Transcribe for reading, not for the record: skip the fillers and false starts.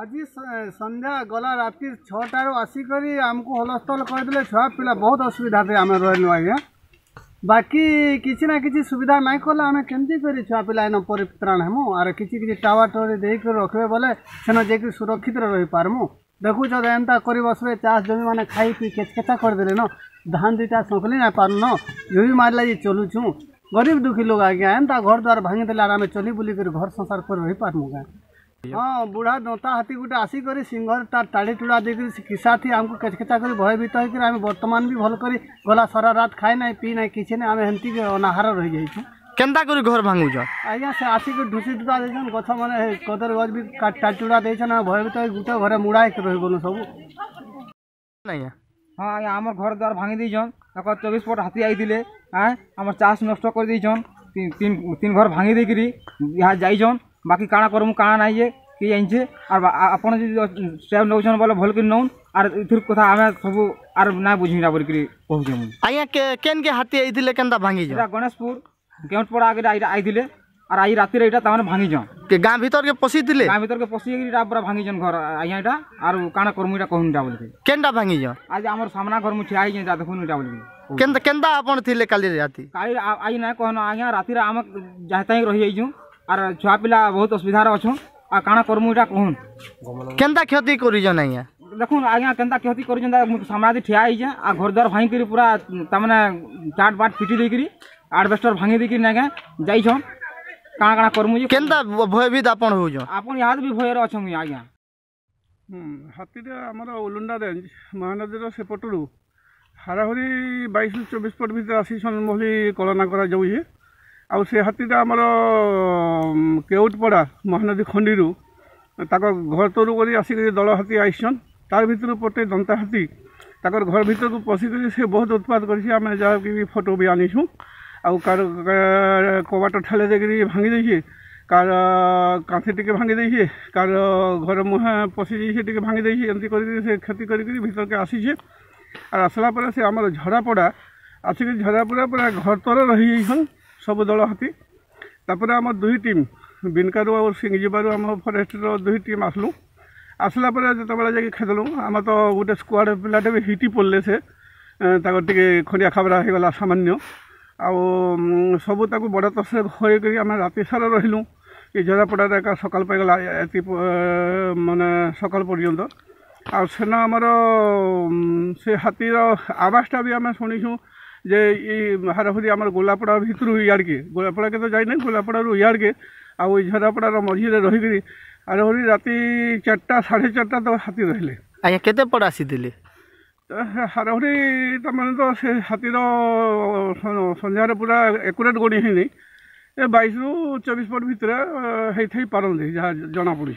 आज संध्या गला राति 6टार आसिक आमको हलस्थल करदे छुआ पिला बहुत असुविधा थे आम रही आज्ञा बाकी किसी ना किसी सुविधा नहीं कला आम केमती कर छुआ पिला इन परित्राण हेमु आर किसी टावर टावर देकर रखे बोले सेन जाकि सुरक्षित रही पारमु देखुच एंता कर बसबे चाष जमी मैंने खाई पी केचकेचा करदे न धान दुईटा संकली ना पारन जमी मारला जी चलुचु गरीब दुखी लोग आज्ञा एंता घर द्वार भांगीदे आम चली बुली कर घर संसार कर रही पारमु क्या हाँ बुढ़ा दंता हाथी गोटे आसिक सिंहर तार टाड़ी टुड़ा देकर किसा थी आमको केचकेचा कर भयभीत होकर आम बर्तमान भी भल कर गला सारा रात खाए ना पी ना किसी ना आम हेमती अनाहार रही जाइछुं केनता कर घर भांगुच आज्ञा से आसिक ढुसी ढुसा देछन गछ माने कदर गछ भी टाड़ी टुड़ा देछन भयभीत गोटे घरे मुड़ा रही गलु सब नहीं हाँ आज्ञा आम घर द्वार भांगी देछन 24 फुट हाथी आईथिले हाँ आम चाष नष्ट कर देछन तीन घर भांगी देकरी यहाँ जाइछन बाकी काଣା करमु काଣା नाइ जे कि जानिछे और आपण जे स्टेप नौछन बोले भल कि नौन आर इथिर कथा आमे सब आर ना बुझिरा बोल करी कहूछे मु आया केन के हाथी आइथिले केनता भांगी जा गणेशपुर गेउटपड़ा आगे आइथिले और आई राति रे एटा ताने भांगी जा के गां भीतर के पसिथिले गां भीतर के पसि एटा पूरा भांगी जन घर आया एटा आर काଣା करमु एटा कहूनटा बोल के केनता भांगी जा आज हमर सामना घर मु ठिया जे देखुन एटा बोल के केनता केनता आपण थिले काली राति काली आई ना कहनो आज्ञा राति रे आम जाहता ही रही जाइछु आर छुआ पिला बहुत असुविधा अच्छुं आ काଣା करमु एटा कहून केनता क्षति करि जन आया देखुन आज्ञा केनता क्षति करि जन सामना ठिया आई जे आ घर द्वार भांगी करी पूरा तमने चाट बाट पिटी दे करी एडबेस्टर भांगी दे करी नागे जाई छन काଣା काଣା करमु जे केनता भयभीत आपण हो जो आपण याद भी भयर अछम आज्ञा हाथी रे हमर उलुंडा रेंज महानदी रो सेपटरू हाराहुरी 22-24 फुट भीतर आसी सन मोहली कलना करा जाउछे आउ से हाथीटा आमर केउटपड़ा महानदी खंडी घर तरु कर आसिक दल हाथी आईसन तार भर पटे दंता हाथी ताकर घर भीतर को पशिक से बहुत उत्पाद कर जहाँकि फोटो भी आनीछुँ आउ कार कबाट ठेले देकर भांगी देछे कार कांथी टिके भांगी देछे कार घर मुहे पशि जाइए टिके भांगी देछे एमती कर क्षति कर भीतर के आसीछे और आसला पर से आमर झड़ापड़ा आसिक झड़ापड़ा पूरा घर तर रही जाइछन सब दल हाथी तापर आम दुई टीम बिनकारु और सिंगजीबारू आम फरेस्ट दुई टीम आसलु आसला जो जाकि खेदलु आम तो गोटे स्क्वाड पिलाटे भी हिटी पड़े से टे खंडिया खाबरा हो गला सामान्य आउ सबू ताकू बड़ तस होकर आम राति सारा रहीलु ये झरापड़ा एका सकाल पाईगला माने सकाल पर्यंत आ सेना आमर से हाथीर आवासटा भी आम शुणीछुँ जे हाराहुरी आम गोलापड़ा भितर इाड़ के गोलापड़ा के तो जाइना गोलापड़ू इाड़ के आउ झरापड़ार मझीरे रहीकि हाराहुरी राति 4टा 4:30 तो हाथी रहिले आज्ञा केते पड़ आसी हाराहुरी तमाने तो से हाथीर संध्यार पूरा एकुरेट गणी है नहीं 22-24 फुट भितर होई पारंती जहाँ जना पड़ी।